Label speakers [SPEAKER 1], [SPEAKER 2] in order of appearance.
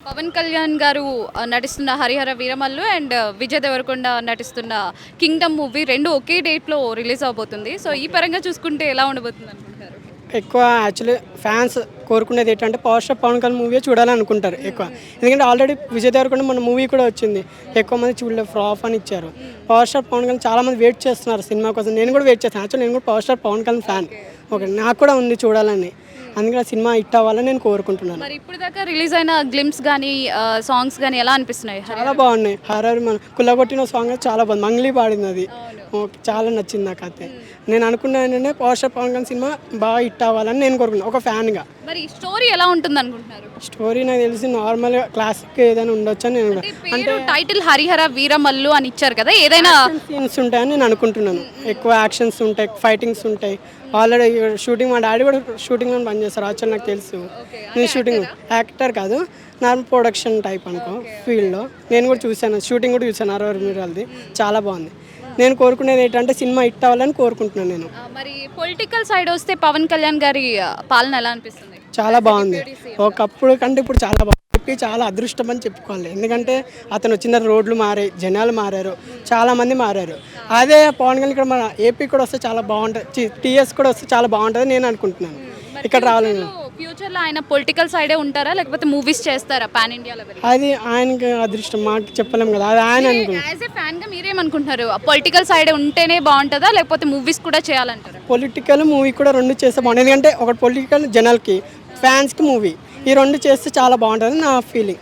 [SPEAKER 1] పవన్ కళ్యాణ్ గారు నటిస్తున్న 'హరిహర వీరమల్లు' అండ్ విజయ్ దేవరకొండ నటిస్తున్న 'కింగ్డమ్' మూవీ 2 ఒకే డేట్‌లో రిలీజ్ అవబోతుంది. సో, ఈ పరంగా చూసుకుంటే ఎలా ఉండబోతుంది అనుకుంటున్నారు?
[SPEAKER 2] ఎక్కువ యాక్చువల్లీ ఫ్యాన్స్ కోరుకునేది ఏంటంటే power star Pawan Kalyan movie చూడాలనుకుంటారు ఎక్కువ. ఎందుకంటే ఆల్రెడీ విజయ్ దేవరకొండ మన మూవీ కూడా వచ్చింది. ఎక్కువ మంది చూడలేదు, ఫ్లాప్ అని ఇచ్చారు. పవర్ స్టార్ పవన్ కళ్యాణ్ చాలామంది వెయిట్ చేస్తున్నారు సినిమా కోసం. నేను కూడా వెయిట్ చేస్తాను. యాక్చువల్లీ నేను కూడా power star Pawan Kalyan fan. Okay, నాకు కూడా ఉంది చూడాలని. అందుకే ఆ సినిమా హిట్ అవ్వాలని నేను కోరుకుంటున్నాను.
[SPEAKER 1] మరి ఇప్పుడు దాకా రిలీజ్ అయిన గ్లిమ్స్ గానీ, సాంగ్స్ గానీ ఎలా అనిపిస్తున్నాయి?
[SPEAKER 2] చాలా బాగున్నాయి. హర్రర్ మన కుల్లగొట్టిన సాంగ్ చాలా బాగుంది. మంగ్లీ పాడింది అది. ఓకే, చాలా నచ్చింది నాకు అయితే. నేను అనుకున్నా ఏంటంటే పవర్ స్టార్ పవన్ కళ్యాణ్ సినిమా బాగా హిట్ అవ్వాలని నేను కోరుకున్నాను ఒక ఫ్యాన్గా.
[SPEAKER 1] మరి స్టోరీ ఎలా ఉంటుంది అనుకుంటున్నారు?
[SPEAKER 2] స్టోరీ నాకు తెలిసి నార్మల్గా క్లాసిక్ ఏదైనా ఉండొచ్చు అని నేను
[SPEAKER 1] అంటే టైటిల్ 'హరిహర వీరమల్లు' అని ఇచ్చారు కదా, ఏదైనా
[SPEAKER 2] సీన్స్ ఉంటాయని నేను అనుకుంటున్నాను. ఎక్కువ యాక్షన్స్ ఉంటాయి, ఫైటింగ్స్ ఉంటాయి. ఆల్రెడీ షూటింగ్ మా డాడీ కూడా షూటింగ్లో పనిచేస్తారు. యాక్చువల్ నాకు తెలుసు. నేను షూటింగ్ యాక్టర్ కాదు, నార్మల్ ప్రొడక్షన్ టైప్ అనుకో ఫీల్డ్లో. నేను కూడా చూశాను, షూటింగ్ కూడా చూశాను. అరవై మీరాలది చాలా బాగుంది. నేను కోరుకునేది ఏంటంటే సినిమా హిట్ అవ్వాలని కోరుకుంటున్నాను నేను.
[SPEAKER 1] మరి పొలిటికల్ సైడ్ వస్తే పవన్ కళ్యాణ్ గారి పాలన ఎలా అనిపిస్తుంది?
[SPEAKER 2] చాలా బాగుంది. ఒకప్పుడు కంటే ఇప్పుడు చాలా బాగుంది. చాలా అదృష్టం అని చెప్పుకోవాలి. ఎందుకంటే అతను వచ్చిన రోడ్లు మారాయి, జనాలు మారారు, చాలామంది మారారు. అదే పవన్ కళ్యాణ్ ఇక్కడ మన ఏపీ కూడా వస్తే చాలా బాగుంటుంది, టీఎస్ కూడా వస్తే చాలా బాగుంటుంది నేను అనుకుంటున్నాను. ఇక్కడ రావాలని
[SPEAKER 1] ఫ్యూచర్లో ఆయన పొలిటికల్ సైడే ఉంటారా, లేకపోతే మూవీస్ చేస్తారా పాన్ ఇండియా లెవెల్?
[SPEAKER 2] అది ఆయనకి అదృష్టం, మాకు చెప్పలేము కదా. అది ఆయన అనుకుంటున్నాను.
[SPEAKER 1] యాజ్ ఏ ఫ్యాన్గా మీరేమనుకుంటున్నారు? పొలిటికల్ సైడ్ ఉంటేనే బాగుంటుందా, లేకపోతే మూవీస్ కూడా చేయాలంటారా?
[SPEAKER 2] పొలిటికల్ మూవీ కూడా రెండు చేస్తే బాగుంటుంది. ఎందుకంటే ఒకటి పొలిటికల్ జనాలకి, ఫ్యాన్స్కి మూవీ, ఈ రెండు చేస్తే చాలా బాగుంటుంది నా ఫీలింగ్.